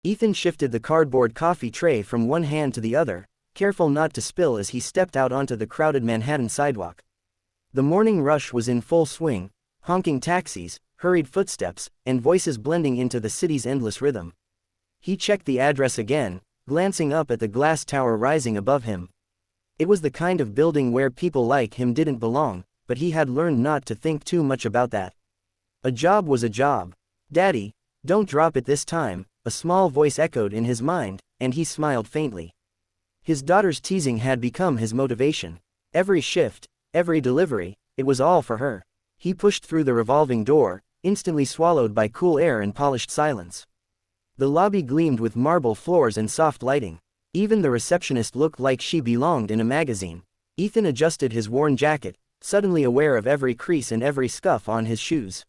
Ethan shifted the cardboard coffee tray from one hand to the other, careful not to spill as he stepped out onto the crowded Manhattan sidewalk. The morning rush was in full swing, honking taxis, hurried footsteps, and voices blending into the city's endless rhythm. He checked the address again, glancing up at the glass tower rising above him. It was the kind of building where people like him didn't belong, but he had learned not to think too much about that. A job was a job. "Daddy, don't drop it this time," a small voice echoed in his mind, and he smiled faintly. His daughter's teasing had become his motivation. Every shift, every delivery, it was all for her. He pushed through the revolving door, instantly swallowed by cool air and polished silence. The lobby gleamed with marble floors and soft lighting. Even the receptionist looked like she belonged in a magazine. Ethan adjusted his worn jacket, suddenly aware of every crease and every scuff on his shoes.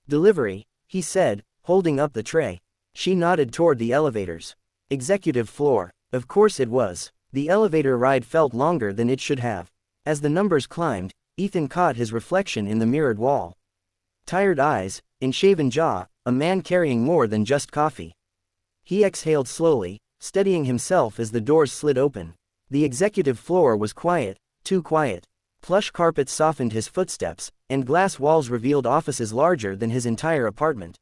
"Delivery," he said, holding up the tray. She nodded toward the elevators. "Executive floor." Of course it was. The elevator ride felt longer than it should have. As the numbers climbed, Ethan caught his reflection in the mirrored wall. Tired eyes, unshaven jaw, a man carrying more than just coffee. He exhaled slowly, steadying himself as the doors slid open. The executive floor was quiet, too quiet. Plush carpets softened his footsteps, and glass walls revealed offices larger than his entire apartment.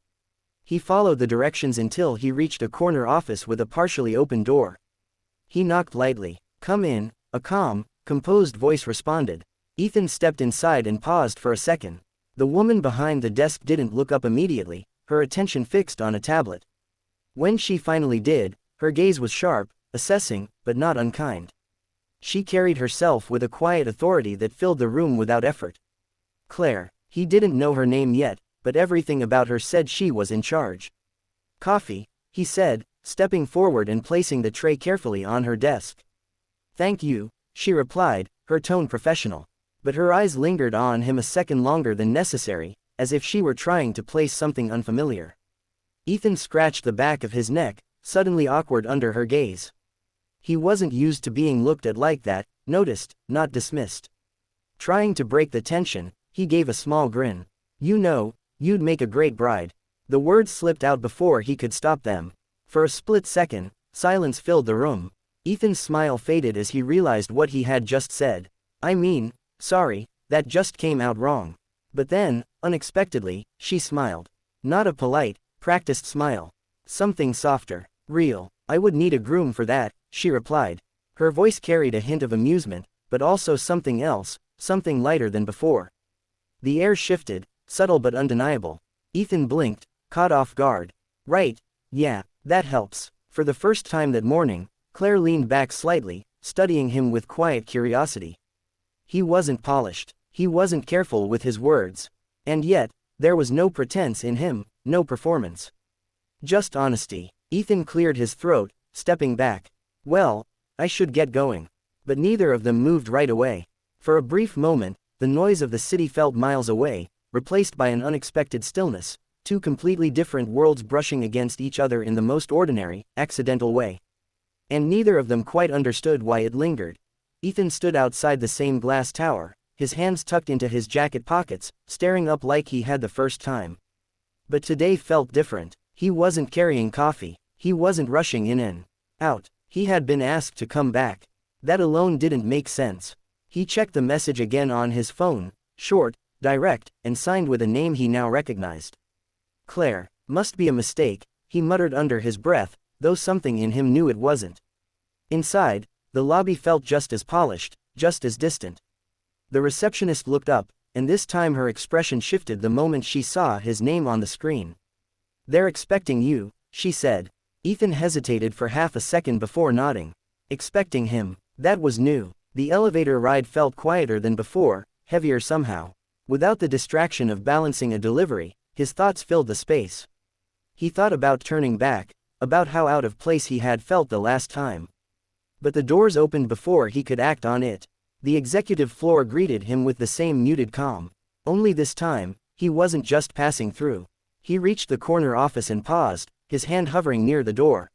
He followed the directions until he reached a corner office with a partially open door. He knocked lightly. "Come in," a calm, composed voice responded. Ethan stepped inside and paused for a second. The woman behind the desk didn't look up immediately, her attention fixed on a tablet. When she finally did, her gaze was sharp, assessing, but not unkind. She carried herself with a quiet authority that filled the room without effort. Claire. He didn't know her name yet, but everything about her said she was in charge. "Coffee," he said, stepping forward and placing the tray carefully on her desk. "Thank you," she replied, her tone professional. But her eyes lingered on him a second longer than necessary, as if she were trying to place something unfamiliar. Ethan scratched the back of his neck, suddenly awkward under her gaze. He wasn't used to being looked at like that, noticed, not dismissed. Trying to break the tension, he gave a small grin. "You know, you'd make a great bride." The words slipped out before he could stop them. For a split second, silence filled the room. Ethan's smile faded as he realized what he had just said. "I mean, sorry, that just came out wrong." But then, unexpectedly, she smiled. Not a polite, practiced smile. Something softer, real. "I would need a groom for that," she replied. Her voice carried a hint of amusement, but also something else, something lighter than before. The air shifted, subtle but undeniable. Ethan blinked, caught off guard. "Right, yeah, that helps." For the first time that morning, Claire leaned back slightly, studying him with quiet curiosity. He wasn't polished. He wasn't careful with his words. And yet, there was no pretense in him, no performance. Just honesty. Ethan cleared his throat, stepping back. "Well, I should get going." But neither of them moved right away. For a brief moment, the noise of the city felt miles away, replaced by an unexpected stillness, two completely different worlds brushing against each other in the most ordinary, accidental way. And neither of them quite understood why it lingered. Ethan stood outside the same glass tower, his hands tucked into his jacket pockets, staring up like he had the first time. But today felt different. He wasn't carrying coffee. He wasn't rushing in and out. He had been asked to come back. That alone didn't make sense. He checked the message again on his phone, short, direct, and signed with a name he now recognized. Claire. Must be a mistake, he muttered under his breath, though something in him knew it wasn't. Inside, the lobby felt just as polished, just as distant. The receptionist looked up, and this time her expression shifted the moment she saw his name on the screen. "They're expecting you," she said. Ethan hesitated for half a second before nodding. Expecting him. That was new. The elevator ride felt quieter than before, heavier somehow. Without the distraction of balancing a delivery, his thoughts filled the space. He thought about turning back, about how out of place he had felt the last time. But the doors opened before he could act on it. The executive floor greeted him with the same muted calm. Only this time, he wasn't just passing through. He reached the corner office and paused, his hand hovering near the door.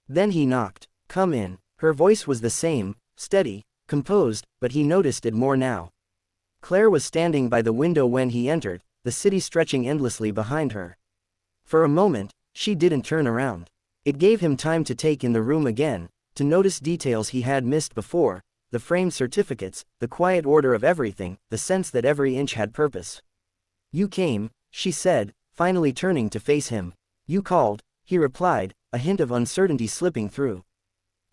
Then he knocked. "Come in." Her voice was the same, steady, composed, but he noticed it more now. Claire was standing by the window when he entered, the city stretching endlessly behind her. For a moment, she didn't turn around. It gave him time to take in the room again, to notice details he had missed before, the framed certificates, the quiet order of everything, the sense that every inch had purpose. "You came," she said, finally turning to face him. "You called," he replied, a hint of uncertainty slipping through.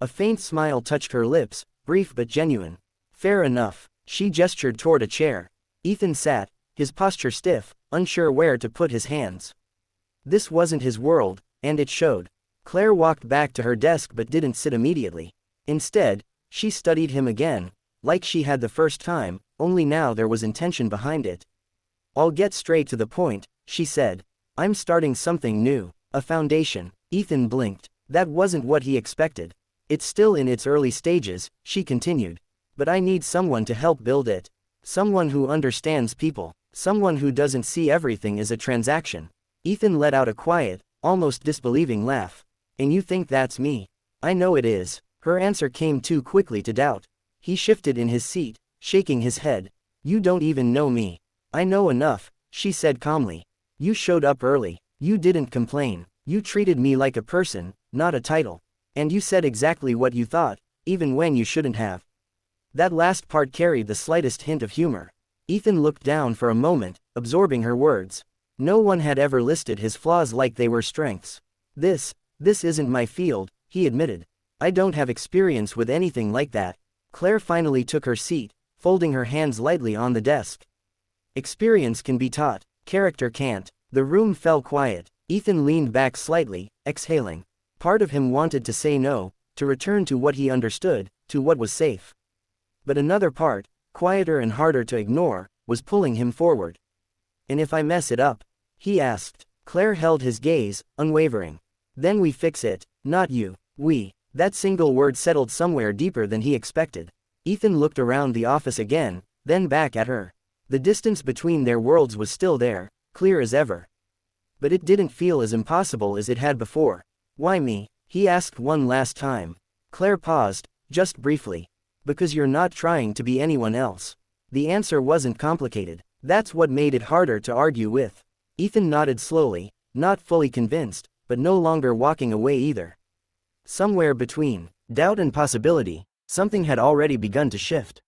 A faint smile touched her lips, brief but genuine. "Fair enough." She gestured toward a chair. Ethan sat, his posture stiff, unsure where to put his hands. This wasn't his world, and it showed. Claire walked back to her desk but didn't sit immediately. Instead, she studied him again, like she had the first time, only now there was intention behind it. "I'll get straight to the point," she said. "I'm starting something new, a foundation." Ethan blinked. That wasn't what he expected. "It's still in its early stages," she continued. "But I need someone to help build it. Someone who understands people. Someone who doesn't see everything as a transaction." Ethan let out a quiet, almost disbelieving laugh. "And you think that's me?" "I know it is." Her answer came too quickly to doubt. He shifted in his seat, shaking his head. "You don't even know me." "I know enough," she said calmly. "You showed up early. You didn't complain. You treated me like a person, not a title. And you said exactly what you thought, even when you shouldn't have." That last part carried the slightest hint of humor. Ethan looked down for a moment, absorbing her words. No one had ever listed his flaws like they were strengths. This isn't my field," he admitted. "I don't have experience with anything like that." Claire finally took her seat, folding her hands lightly on the desk. "Experience can be taught, character can't." The room fell quiet. Ethan leaned back slightly, exhaling. Part of him wanted to say no, to return to what he understood, to what was safe. But another part, quieter and harder to ignore, was pulling him forward. "And if I mess it up?" he asked. Claire held his gaze, unwavering. "Then we fix it, not you. We." That single word settled somewhere deeper than he expected. Ethan looked around the office again, then back at her. The distance between their worlds was still there, clear as ever. But it didn't feel as impossible as it had before. "Why me?" he asked one last time. Claire paused, just briefly. "Because you're not trying to be anyone else." The answer wasn't complicated. That's what made it harder to argue with. Ethan nodded slowly, not fully convinced, but no longer walking away either. Somewhere between doubt and possibility, something had already begun to shift.